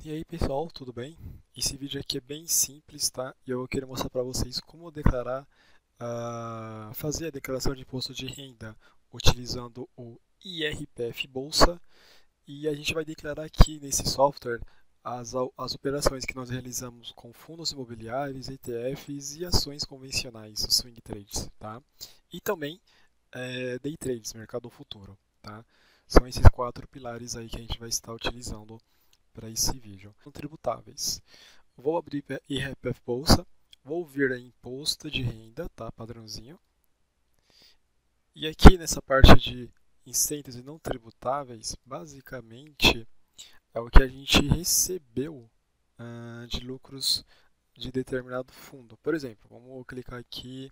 E aí pessoal, tudo bem? Esse vídeo aqui é bem simples, tá? E eu queria mostrar para vocês como declarar, fazer a declaração de imposto de renda utilizando o IRPF Bolsa. E a gente vai declarar aqui nesse software as operações que nós realizamos com fundos imobiliários, ETFs e ações convencionais, swing trades, tá? E também day trades, mercado futuro, tá? São esses quatro pilares aí que a gente vai estar utilizando para esse vídeo. São tributáveis. Vou abrir IRPF Bolsa, vou vir a Imposto de Renda, tá? Padrãozinho. E aqui nessa parte de incêndios e não tributáveis, basicamente é o que a gente recebeu de lucros de determinado fundo. Por exemplo, vamos clicar aqui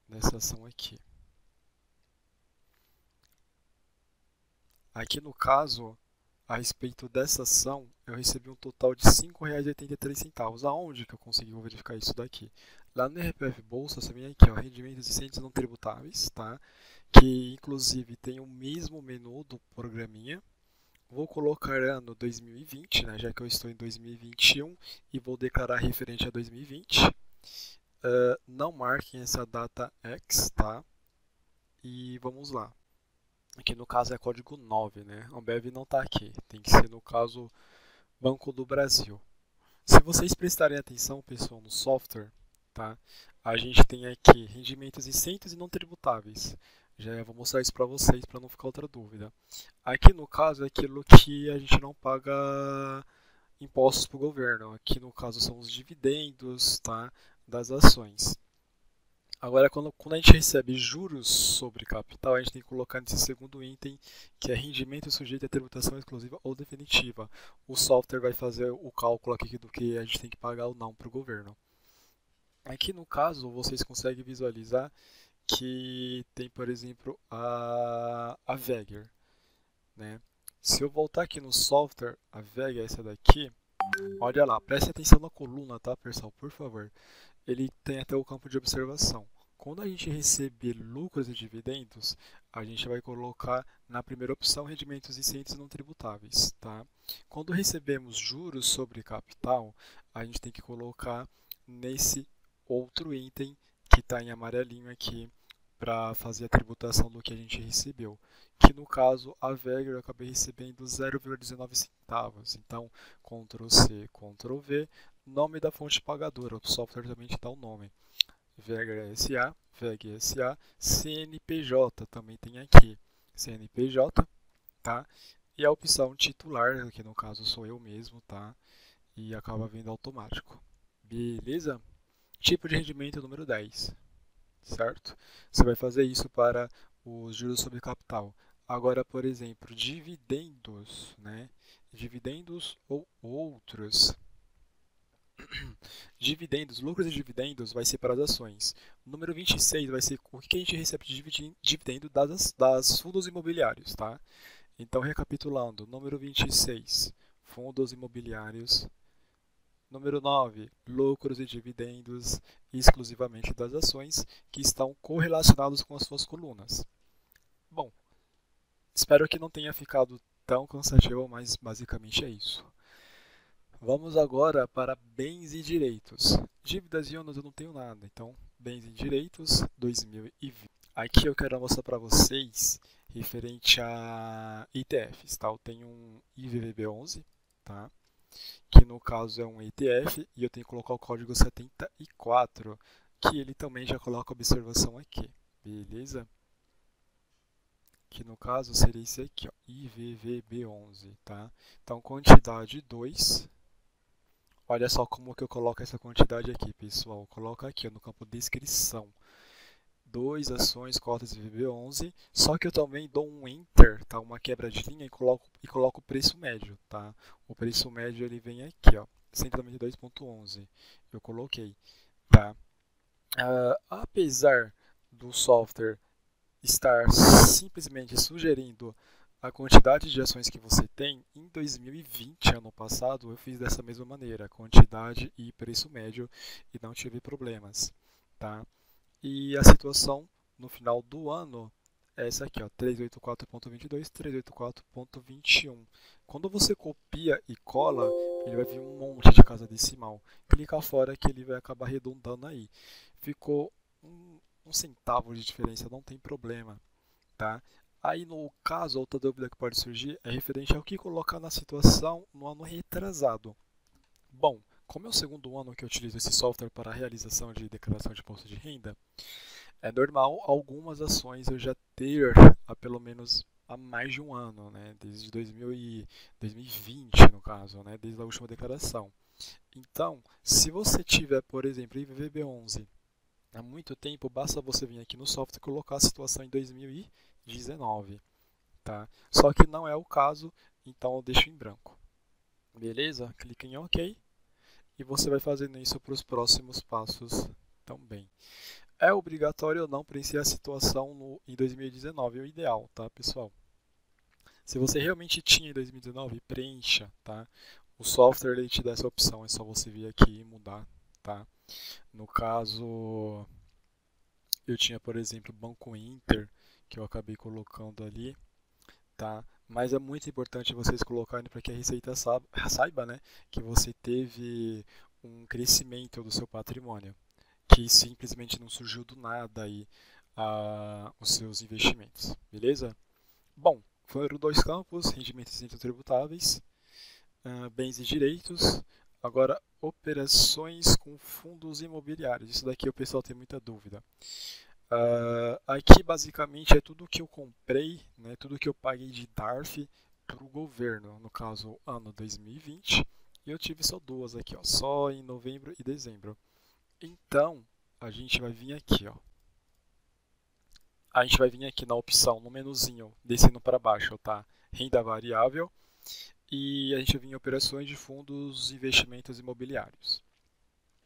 nessa ação aqui. Aqui no caso, a respeito dessa ação, eu recebi um total de R$ 5,83. Aonde que eu consegui verificar isso daqui? Lá no RPF Bolsa, você vem aqui, ó, rendimentos e incêndios não tributáveis, tá? Que inclusive tem o mesmo menu do programinha. Vou colocar ano 2020, né, já que eu estou em 2021 e vou declarar referente a 2020. Não marquem essa data X, tá? E vamos lá. Aqui no caso é código 9, né? A Ambev não está aqui, tem que ser no caso Banco do Brasil. Se vocês prestarem atenção, pessoal, no software, tá? A gente tem aqui rendimentos isentos e não tributáveis. Já vou mostrar isso para vocês para não ficar outra dúvida. Aqui no caso é aquilo que a gente não paga impostos para o governo. Aqui no caso são os dividendos, tá? Das ações. Agora, quando a gente recebe juros sobre capital, a gente tem que colocar nesse segundo item, que é rendimento sujeito a tributação exclusiva ou definitiva. O software vai fazer o cálculo aqui do que a gente tem que pagar ou não para o governo. Aqui no caso, vocês conseguem visualizar que tem, por exemplo, a Vegger, né? Se eu voltar aqui no software, a Vegger é essa daqui, olha lá, preste atenção na coluna, tá, pessoal, por favor. Ele tem até o campo de observação. Quando a gente receber lucros e dividendos, a gente vai colocar na primeira opção rendimentos isentos não tributáveis, tá? Quando recebemos juros sobre capital, a gente tem que colocar nesse outro item que está em amarelinho aqui para fazer a tributação do que a gente recebeu. Que no caso, a Vegger eu acabei recebendo 0,19 centavos. Então, Ctrl C, Ctrl V, nome da fonte pagadora, o software também te dá o nome. Vegger SA, VEG SA, CNPJ também tem aqui, CNPJ, tá? E a opção titular, que no caso sou eu mesmo, tá? E acaba vindo automático. Beleza? Tipo de rendimento número 10, certo? Você vai fazer isso para os juros sobre capital. Agora, por exemplo, dividendos, né? Dividendos ou outros. Dividendos, lucros e dividendos vai ser para as ações. O número 26 vai ser o que a gente recebe de dividendo das fundos imobiliários, tá? Então, recapitulando, número 26, fundos imobiliários. Número 9, lucros e dividendos exclusivamente das ações que estão correlacionados com as suas colunas. Bom, espero que não tenha ficado tão cansativo, mas basicamente é isso. Vamos agora para bens e direitos. Dívidas e ônus eu não tenho nada, então bens e direitos 2020. Aqui eu quero mostrar para vocês referente a ETFs, tá? Eu tenho um IVVB11, tá? Que no caso é um ETF e eu tenho que colocar o código 74, que ele também já coloca a observação aqui, beleza? Que no caso seria esse aqui, ó, IVVB11, tá? Então quantidade 2. Olha só como que eu coloco essa quantidade aqui, pessoal. Coloco aqui ó, no campo descrição. 2 ações, cotas e VB11. Só que eu também dou um Enter, tá? Uma quebra de linha e coloco o preço médio, tá? O preço médio ele vem aqui, ó, 192,11. Eu coloquei, tá? Apesar do software estar simplesmente sugerindo a quantidade de ações que você tem, em 2020, ano passado, eu fiz dessa mesma maneira, quantidade e preço médio, e não tive problemas, tá? E a situação no final do ano é essa aqui, ó, 384.22, 384.21. Quando você copia e cola, ele vai vir um monte de casa decimal. Clica fora que ele vai acabar arredondando aí. Ficou um centavo de diferença, não tem problema, tá? Aí, no caso, outra dúvida que pode surgir é referente ao que colocar na situação no ano retrasado. Bom, como é o segundo ano que eu utilizo esse software para a realização de declaração de imposto de renda, é normal algumas ações eu já ter há pelo menos há mais de um ano, né? Desde 2020, no caso, né? Desde a última declaração. Então, se você tiver, por exemplo, IVB11 há muito tempo, basta você vir aqui no software e colocar a situação em 2019, tá? Só que não é o caso, então eu deixo em branco. Beleza? Clique em OK e você vai fazendo isso para os próximos passos também. É obrigatório ou não preencher a situação em 2019, é o ideal, tá, pessoal? Se você realmente tinha em 2019, preencha, tá? O software ele te dá essa opção, é só você vir aqui e mudar, tá? No caso, eu tinha, por exemplo, Banco Inter, que eu acabei colocando ali, tá? Mas é muito importante vocês colocarem para que a Receita saiba, né, que você teve um crescimento do seu patrimônio, que simplesmente não surgiu do nada aí os seus investimentos, beleza? Bom, foram dois campos, rendimentos tributáveis, bens e direitos. Agora, operações com fundos imobiliários. Isso daqui o pessoal tem muita dúvida. Aqui basicamente é tudo que eu comprei, né, tudo que eu paguei de DARF para o governo, no caso ano 2020, e eu tive só duas aqui, ó, só em novembro e dezembro. Então, a gente vai vir aqui, ó. A gente vai vir aqui na opção, no menuzinho, descendo para baixo, tá? Renda variável, e a gente vai vir em operações de fundos e investimentos imobiliários.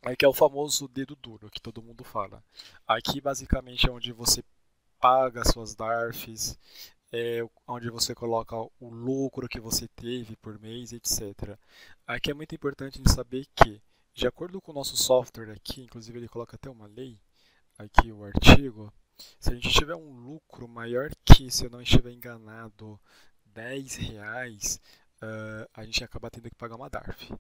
Aqui é o famoso dedo duro, que todo mundo fala. Aqui basicamente é onde você paga suas DARFs, onde você coloca o lucro que você teve por mês, etc. Aqui é muito importante de saber que, de acordo com o nosso software aqui, inclusive ele coloca até uma lei, aqui o artigo, se a gente tiver um lucro maior que, se eu não estiver enganado, R$10, a gente acaba tendo que pagar uma DARF.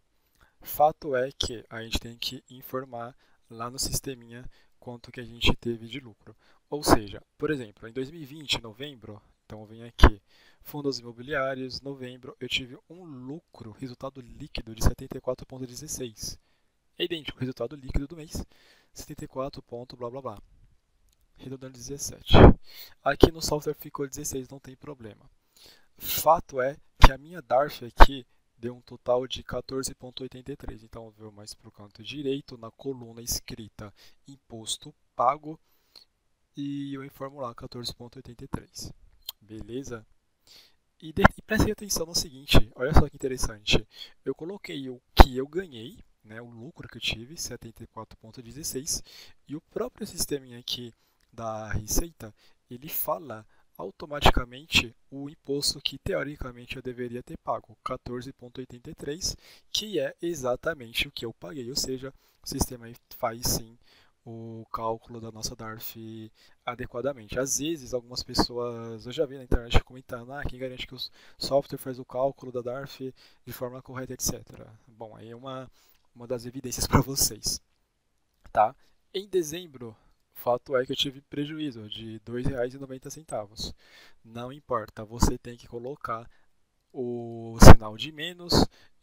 Fato é que a gente tem que informar lá no sisteminha quanto que a gente teve de lucro. Ou seja, por exemplo, em 2020, em novembro, então eu venho aqui, fundos imobiliários, novembro, eu tive um lucro, resultado líquido de 74,16. É idêntico ao resultado líquido do mês, 74, blá blá blá. Redondando 17. Aqui no software ficou 16, não tem problema. Fato é que a minha DARF aqui deu um total de 14,83. Então, eu vou mais para o canto direito, na coluna escrita Imposto Pago, e eu informo lá 14,83. Beleza? E prestem atenção no seguinte, olha só que interessante. Eu coloquei o que eu ganhei, né, o lucro que eu tive, 74,16, e o próprio sistema aqui da Receita, ele fala automaticamente o imposto que teoricamente eu deveria ter pago, 14,83, que é exatamente o que eu paguei, ou seja, o sistema faz sim o cálculo da nossa DARF adequadamente. Às vezes, algumas pessoas, eu já vi na internet comentando, quem garante que o software faz o cálculo da DARF de forma correta, etc. Bom, aí é uma das evidências para vocês. Tá? Em dezembro, o fato é que eu tive prejuízo de R$ 2,90. Não importa, você tem que colocar o sinal de menos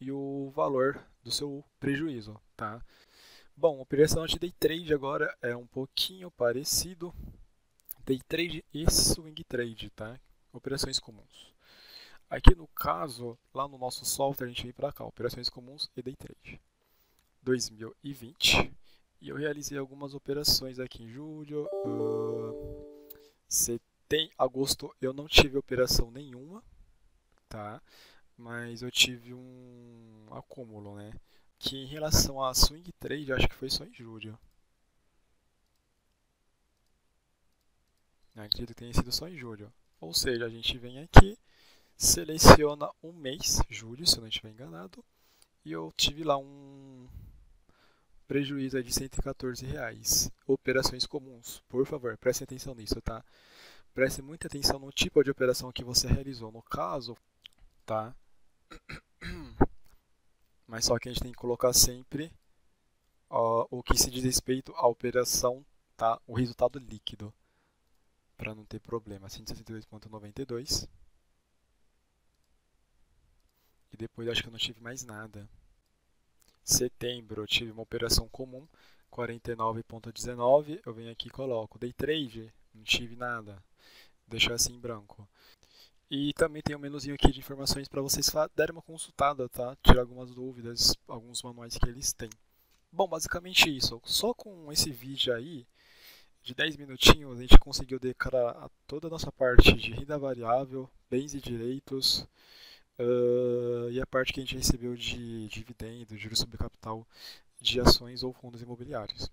e o valor do seu prejuízo, tá? Bom, operação de day trade agora é um pouquinho parecido. Day trade e swing trade, tá? Operações comuns. Aqui no caso, lá no nosso software, a gente vem para cá, operações comuns e day trade. 2020. E eu realizei algumas operações aqui em julho, agosto eu não tive operação nenhuma, tá? Mas eu tive um acúmulo, né? Que em relação a swing trade, acho que foi só em julho. Eu acredito que tenha sido só em julho. Ou seja, a gente vem aqui, seleciona um mês, julho, se eu não estiver enganado, e eu tive lá um prejuízo de R$ 114. Operações comuns, por favor, prestem atenção nisso, tá? preste muita atenção no tipo de operação que você realizou. No caso, tá? Mas só que a gente tem que colocar sempre o que se diz respeito à operação, tá? O resultado líquido, para não ter problema. 162,92. E depois acho que eu não tive mais nada. Setembro eu tive uma operação comum, 49,19. Eu venho aqui e coloco day trade, não tive nada. Deixar assim em branco. E também tem um menuzinho aqui de informações para vocês darem uma consultada, tá? Tirar algumas dúvidas, alguns manuais que eles têm. Bom, basicamente isso. Só com esse vídeo aí, de 10 minutinhos, a gente conseguiu declarar toda a nossa parte de renda variável, bens e direitos, e a parte que a gente recebeu de dividendos, juros sobre capital de ações ou fundos imobiliários.